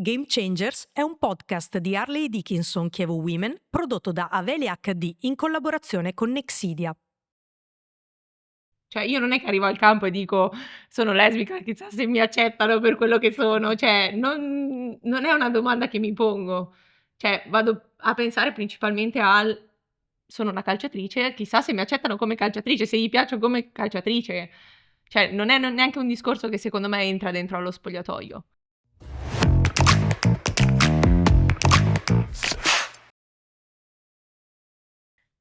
Game Changers è un podcast di Harley Dickinson Chievo Women prodotto da Aveli HD in collaborazione con Nexidia. Cioè, io non è che arrivo al campo e dico sono lesbica, chissà se mi accettano per quello che sono, cioè non è una domanda che mi pongo. Cioè, vado a pensare principalmente al sono una calciatrice, chissà se mi accettano come calciatrice, se gli piaccio come calciatrice. Cioè, non è neanche un discorso che secondo me entra dentro allo spogliatoio.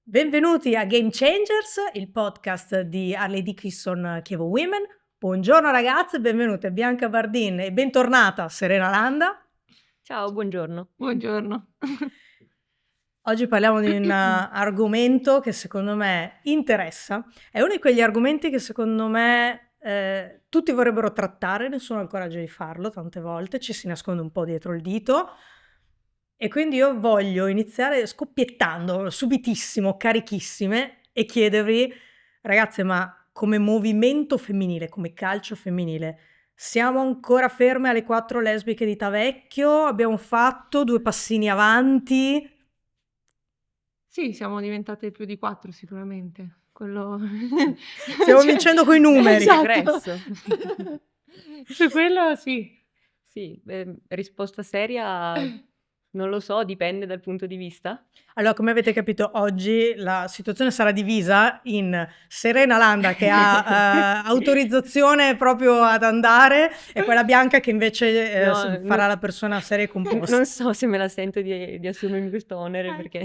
Benvenuti a Game Changers, il podcast di Harley Dickinson Chievo Women. Buongiorno ragazze, benvenute Bianca Bardin e bentornata Serena Landa. Ciao, buongiorno. Buongiorno. Oggi parliamo di un argomento che secondo me interessa. È uno di quegli argomenti che secondo me tutti vorrebbero trattare, nessuno ha il coraggio di farlo tante volte, ci si nasconde un po' dietro il dito. E quindi io voglio iniziare scoppiettando, subitissimo, carichissime, e chiedervi, ragazze, ma come movimento femminile, come calcio femminile, siamo ancora ferme alle 4 lesbiche di Tavecchio? Abbiamo fatto 2 passini avanti? Sì, siamo diventate più di 4 sicuramente. Quello Stiamo vincendo coi numeri. Esatto. Progresso. Su quello sì. Sì, risposta seria, non lo so, dipende dal punto di vista. Allora, come avete capito, oggi la situazione sarà divisa in Serena Landa che ha autorizzazione proprio ad andare e poi la Bianca che invece No, farà la persona seria e composta. Non so se me la sento di assumermi questo onere perché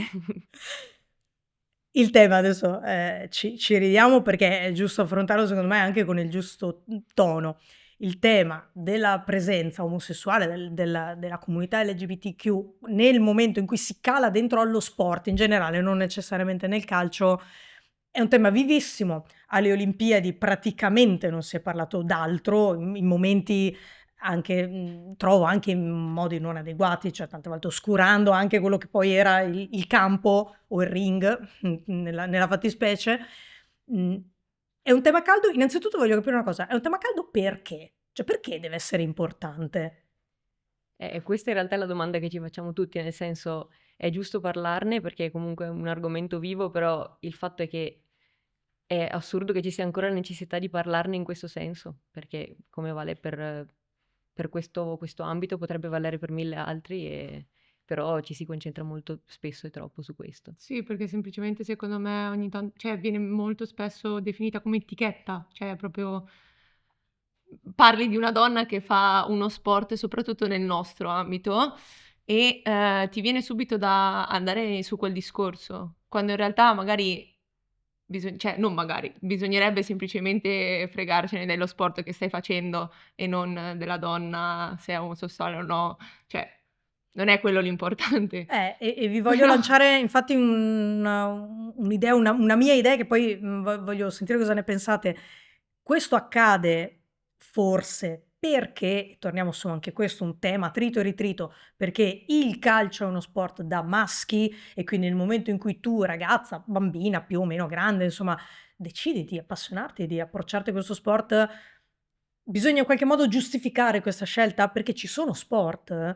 Il tema adesso ci ridiamo perché è giusto affrontarlo secondo me anche con il giusto tono. Il tema della presenza omosessuale della comunità LGBTQ nel momento in cui si cala dentro allo sport in generale, non necessariamente nel calcio, è un tema vivissimo. Alle Olimpiadi praticamente non si è parlato d'altro, in momenti anche trovo anche in modi non adeguati, cioè tante volte oscurando anche quello che poi era il campo o il ring nella fattispecie. È un tema caldo, innanzitutto voglio capire una cosa, è un tema caldo perché? Cioè perché deve essere importante? questa in realtà è la domanda che ci facciamo tutti, nel senso è giusto parlarne perché è comunque un argomento vivo, però il fatto è che è assurdo che ci sia ancora la necessità di parlarne in questo senso, perché come vale per questo ambito potrebbe valere per 1000 altri, però ci si concentra molto spesso e troppo su questo. Sì, perché semplicemente secondo me ogni tanto, cioè viene molto spesso definita come etichetta, cioè proprio parli di una donna che fa uno sport, soprattutto nel nostro ambito, e ti viene subito da andare su quel discorso, quando in realtà magari cioè non magari, bisognerebbe semplicemente fregarcene dello sport che stai facendo e non della donna, se è omosessuale o no, cioè non è quello l'importante. E vi voglio lanciare infatti un'idea, una mia idea che poi voglio sentire cosa ne pensate. Questo accade forse perché, torniamo su anche questo un tema trito e ritrito, perché il calcio è uno sport da maschi e quindi nel momento in cui tu, ragazza, bambina, più o meno grande, insomma, decidi di appassionarti, di approcciarti a questo sport, bisogna in qualche modo giustificare questa scelta perché ci sono sport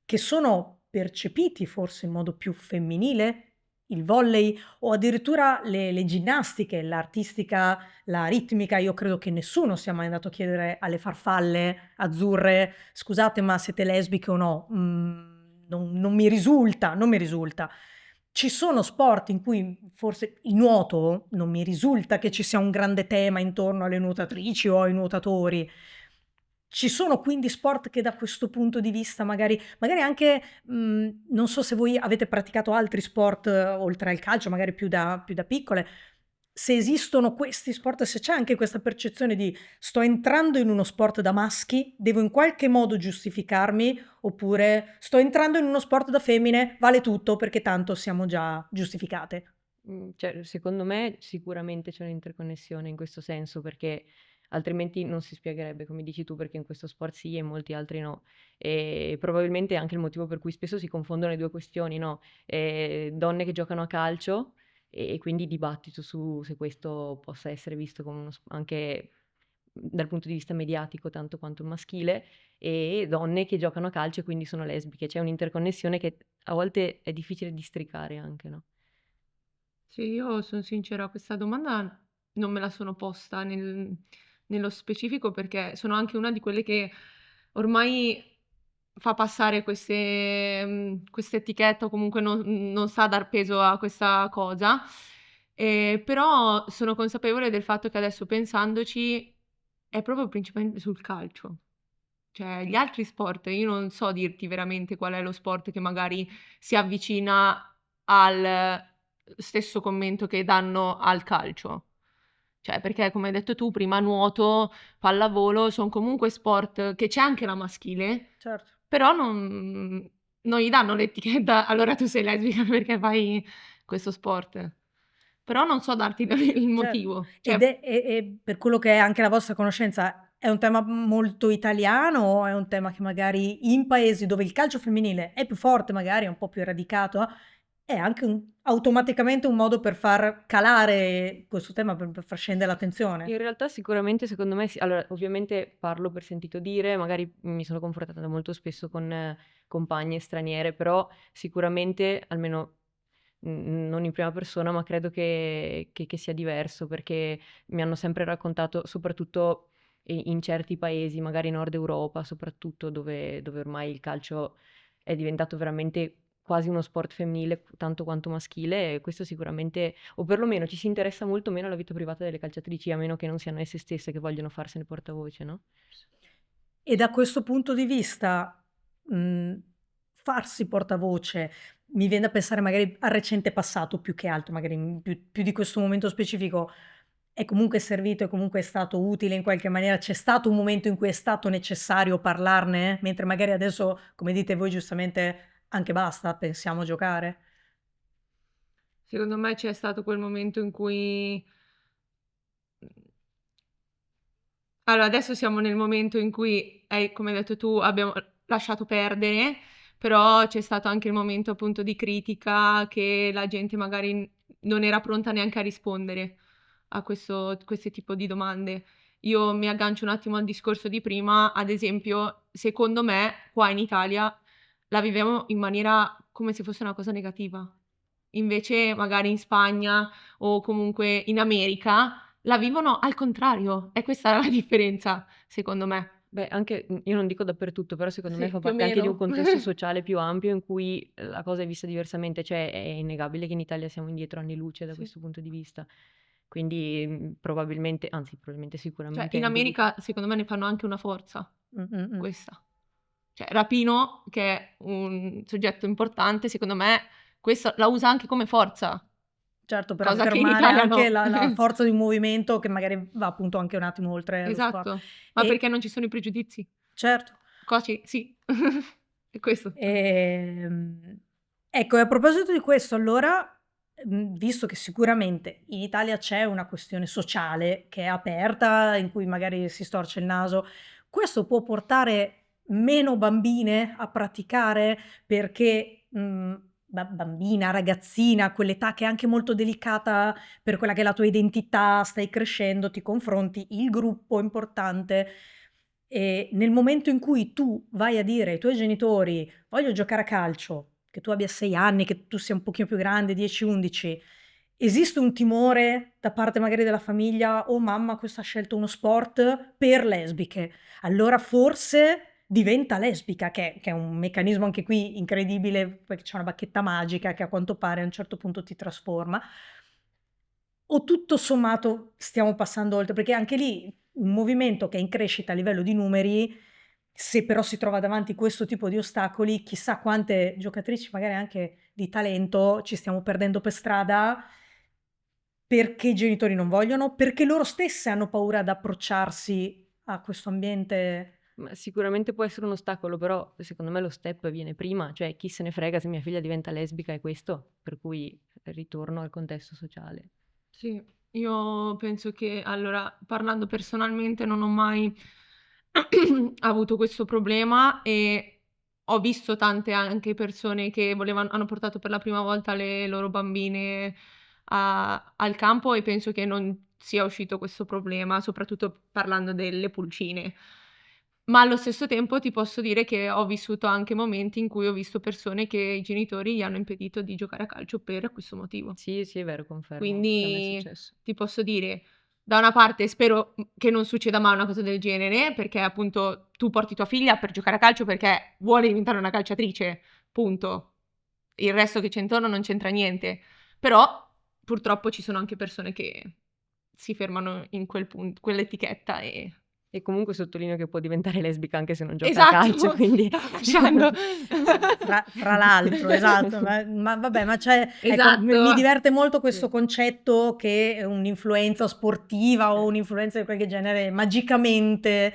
che sono percepiti forse in modo più femminile, il volley o addirittura le ginnastiche, l'artistica, la ritmica. Io credo che nessuno sia mai andato a chiedere alle farfalle azzurre: "Scusate, ma siete lesbiche o no?" Non mi risulta, non mi risulta. Ci sono sport in cui forse il nuoto, non mi risulta che ci sia un grande tema intorno alle nuotatrici o ai nuotatori. Ci sono quindi sport che da questo punto di vista magari anche, non so se voi avete praticato altri sport oltre al calcio, magari più da piccole, se esistono questi sport, se c'è anche questa percezione di: "Sto entrando in uno sport da maschi, devo in qualche modo giustificarmi", oppure: "Sto entrando in uno sport da femmine, vale tutto perché tanto siamo già giustificate". Cioè, secondo me sicuramente c'è un'interconnessione in questo senso, perché altrimenti non si spiegherebbe, come dici tu, perché in questo sport sì e in molti altri no. E probabilmente è anche il motivo per cui spesso si confondono le due questioni, no? Donne che giocano a calcio e quindi dibattito su se questo possa essere visto come anche dal punto di vista mediatico tanto quanto il maschile, e donne che giocano a calcio e quindi sono lesbiche. C'è un'interconnessione che a volte è difficile districare anche, no? Sì, io sono sincera, questa domanda non me la sono posta nello specifico perché sono anche una di quelle che ormai fa passare questa etichetta o comunque non sa dar peso a questa cosa. Però sono consapevole del fatto che adesso pensandoci è proprio principalmente sul calcio. Cioè, gli altri sport, io non so dirti veramente qual è lo sport che magari si avvicina al stesso commento che danno al calcio. Cioè, perché come hai detto tu prima, nuoto, pallavolo, son comunque sport che c'è anche la maschile, Certo. però non gli danno l'etichetta: "Allora tu sei lesbica perché fai questo sport". Però non so darti il Certo. motivo. Ed Cioè, è per quello che è anche la vostra conoscenza, è un tema molto italiano o è un tema che magari in paesi dove il calcio femminile è più forte, magari è un po' più radicato, è anche automaticamente un modo per far calare questo tema, per far scendere l'attenzione? In realtà sicuramente secondo me sì. Allora, ovviamente parlo per sentito dire, magari mi sono confrontata molto spesso con compagne straniere, però sicuramente, almeno non in prima persona, ma credo che sia diverso, perché mi hanno sempre raccontato, soprattutto in certi paesi, magari Nord Europa, soprattutto dove ormai il calcio è diventato veramente quasi uno sport femminile tanto quanto maschile, e questo sicuramente, o perlomeno ci si interessa molto meno alla vita privata delle calciatrici, a meno che non siano esse stesse che vogliono farsene portavoce, no? E da questo punto di vista, farsi portavoce, mi vien da pensare magari al recente passato più che altro, magari, più di questo momento specifico, è comunque servito, è comunque stato utile in qualche maniera? C'è stato un momento in cui è stato necessario parlarne? Mentre magari adesso, come dite voi giustamente, anche basta, pensiamo a giocare? secondo me c'è stato quel momento in cui allora, adesso siamo nel momento in cui, come hai detto tu, abbiamo lasciato perdere, però c'è stato anche il momento appunto di critica che la gente magari non era pronta neanche a rispondere a questo tipo di domande. Io mi aggancio un attimo al discorso di prima, ad esempio, secondo me qua in Italia la viviamo in maniera come se fosse una cosa negativa. Invece magari in Spagna o comunque in America la vivono al contrario. È questa la differenza, secondo me. Beh, anche, io non dico dappertutto, però secondo me Sì, fa più o parte anche di un meno. contesto sociale più ampio in cui la cosa è vista diversamente, cioè è innegabile che in Italia siamo indietro anni luce da Sì. questo punto di vista. Quindi probabilmente, anzi probabilmente Cioè, sicuramente in è dovuto. America secondo me ne fanno anche una forza, Mh, mh, mh. questa. Cioè, Rapinoe, che è un soggetto importante, secondo me questa la usa anche come forza, Certo, per cosa che in affermare Italia anche no. la forza di un movimento che magari va appunto anche un attimo oltre lo sport. Esatto, ma E perché non ci sono i pregiudizi. certo. Sì, è questo. Ehm, ecco, e a proposito di questo allora, visto che sicuramente in Italia c'è una questione sociale che è aperta, in cui magari si storce il naso, questo può portare meno bambine a praticare perché, bambina, ragazzina, quell'età che è anche molto delicata per quella che è la tua identità, stai crescendo, ti confronti, il gruppo è importante. Nel momento in cui tu vai a dire ai tuoi genitori: "Voglio giocare a calcio", che tu abbia 6 anni, che tu sia un pochino più grande, 10, 11, esiste un timore da parte magari della famiglia: "Oh mamma, questa ha scelto uno sport per lesbiche, allora forse diventa lesbica", che è un meccanismo anche qui incredibile, perché c'è una bacchetta magica che a quanto pare a un certo punto ti trasforma. O tutto sommato stiamo passando oltre? Perché anche lì un movimento che è in crescita a livello di numeri, se però si trova davanti questo tipo di ostacoli, chissà quante giocatrici magari anche di talento ci stiamo perdendo per strada, perché i genitori non vogliono, perché loro stesse hanno paura ad approcciarsi a questo ambiente. Ma sicuramente può essere un ostacolo, però secondo me lo step viene prima, cioè chi se ne frega se mia figlia diventa lesbica, è questo, per cui ritorno al contesto sociale. Sì, io penso che allora, parlando personalmente, non ho mai avuto questo problema e ho visto tante anche persone che hanno portato per la prima volta le loro bambine al campo e penso che sia uscito questo problema, soprattutto parlando delle pulcine. Ma allo stesso tempo ti posso dire che ho vissuto anche momenti in cui ho visto persone che i genitori gli hanno impedito di giocare a calcio per questo motivo. Sì, sì, è vero, confermo. Anche a me è Quindi successo. ti posso dire, da una parte spero che non succeda mai una cosa del genere, perché appunto tu porti tua figlia per giocare a calcio perché vuole diventare una calciatrice, punto. Il resto che c'è intorno non c'entra niente. Però purtroppo ci sono anche persone che si fermano in quell'etichetta e... E comunque sottolineo che può diventare lesbica anche se non gioca a Esatto, calcio, quindi stavo lasciando. Fra l'altro, esatto, ma vabbè, ma c'è, ecco, mi Esatto. diverte molto questo Sì. concetto che un'influenza sportiva o un'influenza di qualche genere magicamente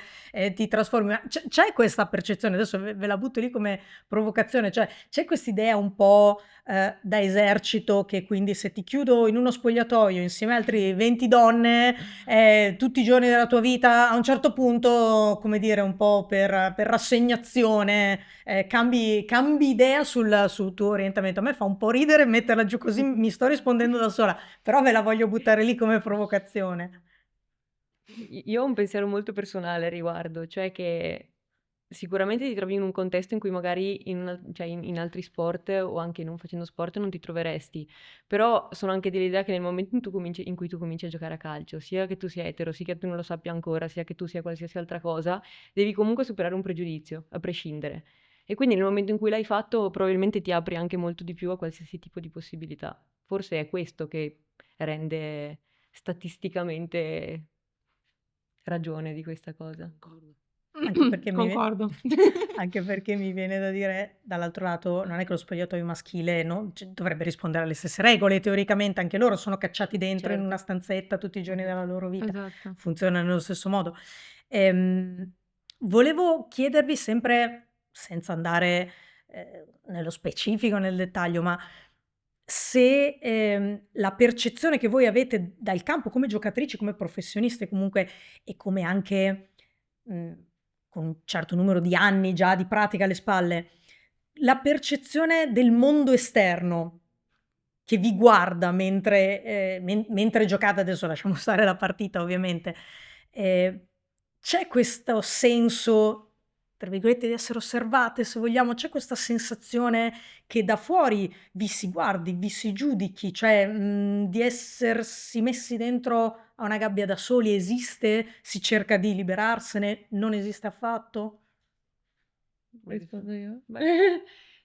ti trasformi. Ma c'è questa percezione, adesso ve la butto lì come provocazione, cioè c'è quest'idea un po' da esercito che quindi se ti chiudo in uno spogliatoio insieme a altri 20 donne tutti i giorni della tua vita, a un certo punto, come dire, un po' per rassegnazione, cambi idea sul tuo orientamento. A me fa un po' ridere metterla giù così, mi sto rispondendo da sola, però ve la voglio buttare lì come provocazione. Io ho un pensiero molto personale a riguardo, cioè che sicuramente ti trovi in un contesto in cui magari cioè in altri sport o anche non facendo sport non ti troveresti, però sono anche dell'idea che nel momento in cui tu cominci a giocare a calcio, sia che tu sia etero, sia che tu non lo sappia ancora, sia che tu sia qualsiasi altra cosa, devi comunque superare un pregiudizio, a prescindere. E quindi nel momento in cui l'hai fatto probabilmente ti apri anche molto di più a qualsiasi tipo di possibilità. Forse è questo che rende statisticamente ragione di questa cosa. Anche perché Concordo. anche perché mi viene da dire, dall'altro lato, non è che lo spogliatoio maschile dovrebbe rispondere alle stesse regole, teoricamente anche loro sono cacciati dentro in Certo. una stanzetta tutti i giorni della loro vita, Esatto. funzionano nello stesso modo. Volevo chiedervi sempre, senza andare nello specifico, nel dettaglio, ma se la percezione che voi avete dal campo come giocatrici, come professioniste comunque e come anche con un certo numero di anni già di pratica alle spalle, la percezione del mondo esterno che vi guarda mentre giocate, adesso lasciamo stare la partita ovviamente, c'è questo senso, tra virgolette, di essere osservate, se vogliamo, c'è questa sensazione che da fuori vi si guardi, vi si giudichi, cioè di essersi messi dentro a una gabbia da soli, esiste? Si cerca di liberarsene? Non esiste affatto? Rispondo io?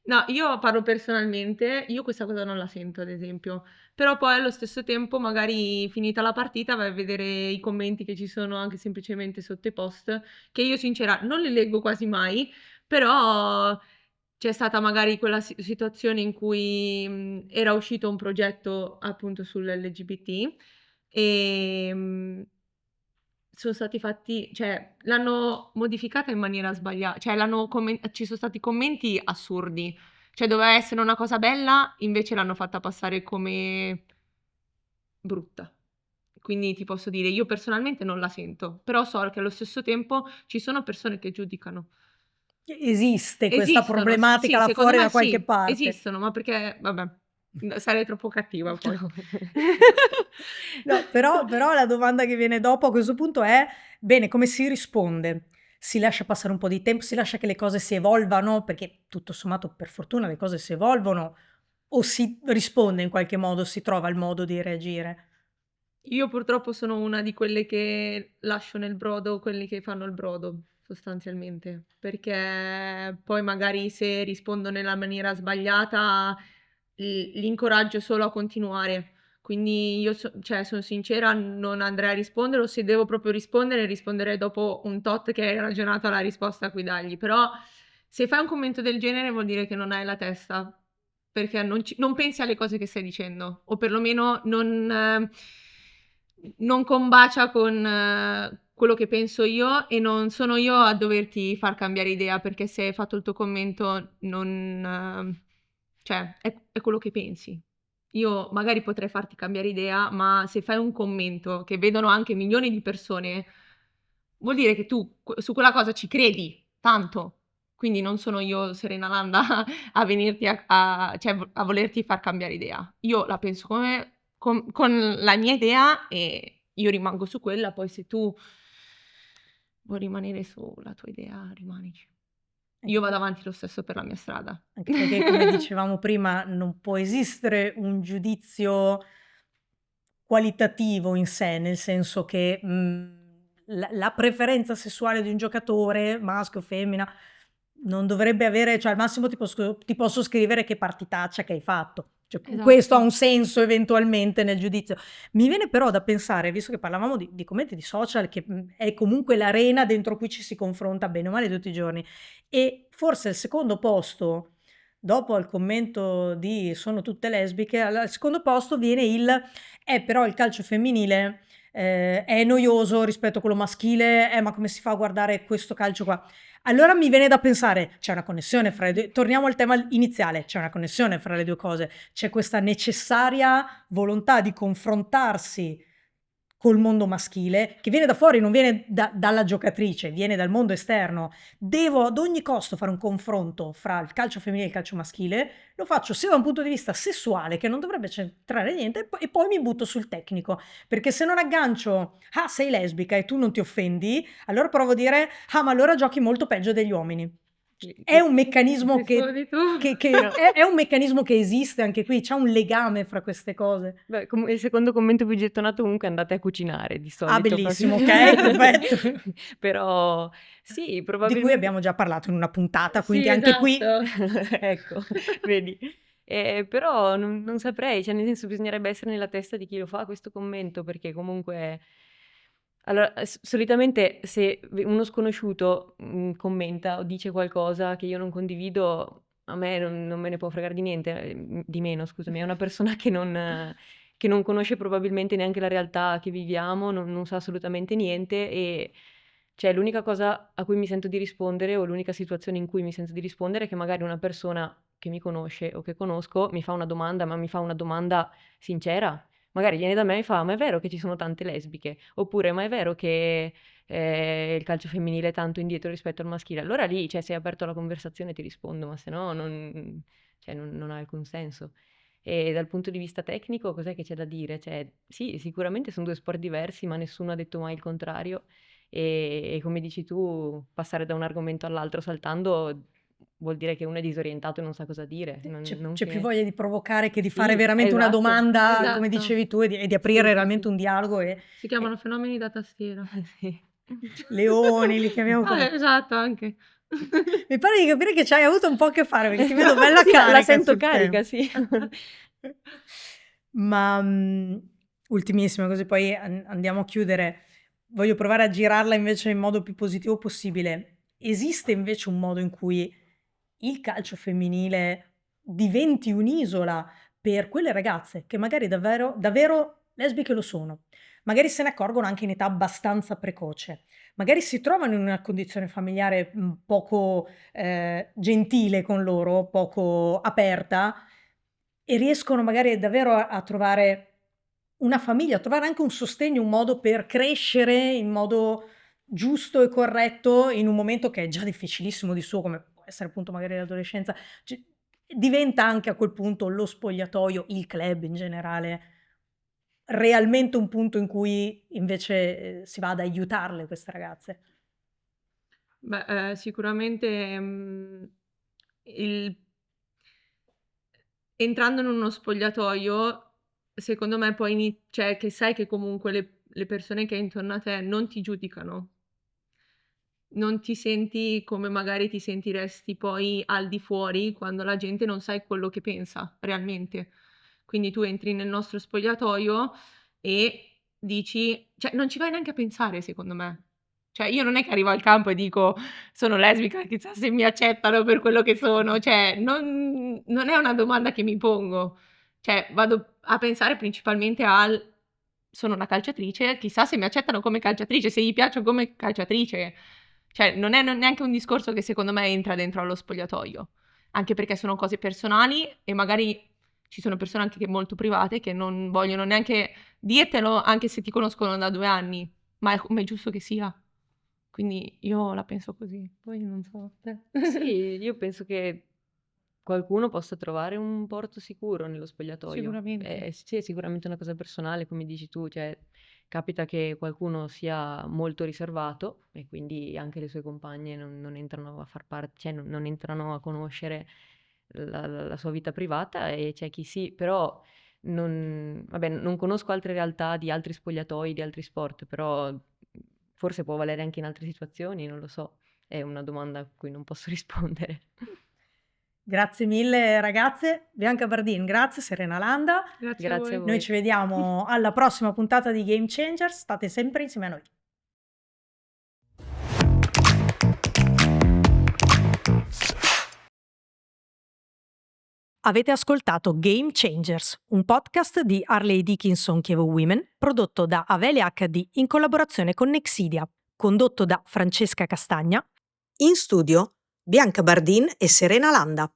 No, io parlo personalmente, io questa cosa non la sento, ad esempio. Però poi allo stesso tempo, magari finita la partita, vai a vedere i commenti che ci sono anche semplicemente sotto i post, che io sincera non li leggo quasi mai, però c'è stata magari quella situazione in cui era uscito un progetto appunto sull'LGBT e sono stati fatti, cioè l'hanno modificata in maniera sbagliata, cioè ci sono stati commenti assurdi, cioè doveva essere una cosa bella, invece l'hanno fatta passare come brutta. Quindi ti posso dire, io personalmente non la sento, però so che allo stesso tempo ci sono persone che giudicano. Esiste questa Esistono, problematica sì, là secondo fuori me da qualche sì, parte. esistono, ma perché, vabbè, sarei troppo cattiva poi. No, però la domanda che viene dopo a questo punto è: bene, come si risponde? Si lascia passare un po' di tempo, si lascia che le cose si evolvano, perché tutto sommato per fortuna le cose si evolvono, o si risponde in qualche modo, si trova il modo di reagire? Io purtroppo sono una di quelle che lascio nel brodo quelli che fanno il brodo, sostanzialmente, perché poi magari se rispondo nella maniera sbagliata li incoraggio solo a continuare. Quindi io cioè sono sincera, non andrei a rispondere o se devo proprio rispondere, risponderei dopo un tot che hai ragionato alla risposta a cui dargli. Però se fai un commento del genere vuol dire che non hai la testa, perché non pensi alle cose che stai dicendo, o perlomeno non combacia con quello che penso io e non sono io a doverti far cambiare idea, perché se hai fatto il tuo commento cioè è quello che pensi. Io magari potrei farti cambiare idea, ma se fai un commento che vedono anche milioni di persone, vuol dire che tu su quella cosa ci credi tanto. Quindi non sono io Serena Landa a venirti cioè a volerti far cambiare idea. Io la penso con la mia idea e io rimango su quella, poi se tu vuoi rimanere sulla tua idea, rimanici. Io vado avanti lo stesso per la mia strada. Anche perché, come dicevamo prima, non può esistere un giudizio qualitativo in sé, nel senso che la preferenza sessuale di un giocatore, maschio o femmina, non dovrebbe avere, cioè al massimo ti posso scrivere che partitaccia che hai fatto. Cioè, questo ha Esatto. un senso eventualmente nel giudizio. Mi viene però da pensare, visto che parlavamo di commenti di social, che è comunque l'arena dentro cui ci si confronta bene o male tutti i giorni, e forse il secondo posto, dopo al commento di sono tutte lesbiche, al secondo posto viene però il calcio femminile è noioso rispetto a quello maschile, ma come si fa a guardare questo calcio qua? Allora mi viene da pensare, c'è una connessione fra le due, torniamo al tema iniziale, c'è una connessione fra le due cose, c'è questa necessaria volontà di confrontarsi col mondo maschile, che viene da fuori, non viene dalla giocatrice, viene dal mondo esterno. Devo ad ogni costo fare un confronto fra il calcio femminile e il calcio maschile, lo faccio sia da un punto di vista sessuale, che non dovrebbe c'entrare niente, e poi mi butto sul tecnico, perché se non aggancio, sei lesbica e tu non ti offendi, allora provo a dire, ma allora giochi molto peggio degli uomini. È un meccanismo che Rispondi tu. è un meccanismo che esiste anche qui, c'è un legame fra queste cose. Beh, il secondo commento più gettonato comunque andate a cucinare di solito. Bellissimo, ok, perfetto. Però sì, Di probabilmente... cui abbiamo già parlato in una puntata, Sì, quindi anche qui... esatto. Ecco, vedi. Però non saprei, cioè nel senso bisognerebbe essere nella testa di chi lo fa questo commento, perché comunque... Allora, solitamente se uno sconosciuto commenta o dice qualcosa che io non condivido, a me non me ne può fregare di niente, di meno, scusami, è una persona che non conosce probabilmente neanche la realtà che viviamo, non sa assolutamente niente e cioè l'unica cosa a cui mi sento di rispondere o l'unica situazione in cui mi sento di rispondere è che magari una persona che mi conosce o che conosco mi fa una domanda, ma mi fa una domanda sincera. Magari viene da me e fa: ma è vero che ci sono tante lesbiche? Oppure: ma è vero che il calcio femminile è tanto indietro rispetto al maschile? Allora lì, cioè, sei aperto alla conversazione ti rispondo, ma se no non ha alcun senso. E dal punto di vista tecnico cos'è che c'è da dire? Cioè, sì, sicuramente sono due sport diversi, ma nessuno ha detto mai il contrario. E come dici tu, passare da un argomento all'altro saltando vuol dire che uno è disorientato e non sa cosa dire. C'è più voglia di provocare che di fare Sì, veramente una esatto. domanda, come Esatto. dicevi tu, e di aprire Sì, realmente sì. un dialogo. Si chiamano fenomeni da tastiera. Sì. Leoni, li chiamiamo come... Esatto, anche. Mi pare di capire che ci hai avuto un po' a che fare, perché ti vedo bella Sì, carica la sento sul carica, tema. sì. Ma ultimissima, così poi andiamo a chiudere. Voglio provare a girarla invece in modo più positivo possibile. Esiste invece un modo in cui il calcio femminile diventi un'isola per quelle ragazze che magari davvero, davvero lesbiche lo sono, magari se ne accorgono anche in età abbastanza precoce, magari si trovano in una condizione familiare poco gentile con loro, poco aperta, e riescono magari davvero a trovare una famiglia, a trovare anche un sostegno, un modo per crescere in modo giusto e corretto in un momento che è già difficilissimo di suo, come può essere appunto magari l'adolescenza. Diventa anche a quel punto lo spogliatoio, il club in generale, realmente un punto in cui invece si va ad aiutarle queste ragazze. Beh, sicuramente entrando in uno spogliatoio, secondo me poi cioè che sai che comunque le persone che hai intorno a te non ti giudicano. Non ti senti come magari ti sentiresti poi al di fuori, quando la gente non sai quello che pensa realmente. Quindi tu entri nel nostro spogliatoio e dici cioè non ci vai neanche a pensare secondo me. Cioè io non è che arrivo al campo e dico: "Sono lesbica, chissà se mi accettano per quello che sono." Cioè non è una domanda che mi pongo. Cioè vado a pensare principalmente al: "Sono una calciatrice, chissà se mi accettano come calciatrice, se gli piaccio come calciatrice." Cioè non è neanche un discorso che secondo me entra dentro allo spogliatoio, anche perché sono cose personali e magari ci sono persone anche che molto private che non vogliono neanche dirtelo, anche se ti conoscono da 2 anni, ma è come è giusto che sia. Quindi io la penso così, poi non so te. Sì, io penso che qualcuno possa trovare un porto sicuro nello spogliatoio. Sicuramente. Sì, è sicuramente una cosa personale, come dici tu, cioè capita che qualcuno sia molto riservato e quindi anche le sue compagne non entrano a far parte, cioè non entrano a conoscere la sua vita privata, e c'è chi sì, però vabbè, non conosco altre realtà di altri spogliatoi, di altri sport, però forse può valere anche in altre situazioni, non lo so. È una domanda a cui non posso rispondere. Grazie mille ragazze, Bianca Bardin, grazie, Serena Landa. Grazie a Grazie a voi. voi. Noi ci vediamo alla prossima puntata di Game Changers, state sempre insieme a noi. Avete ascoltato Game Changers, un podcast di Harley Dickinson Chievo Women, prodotto da Avelia HD in collaborazione con Nexidia, condotto da Francesca Castagna. In studio Bianca Bardin e Serena Landa.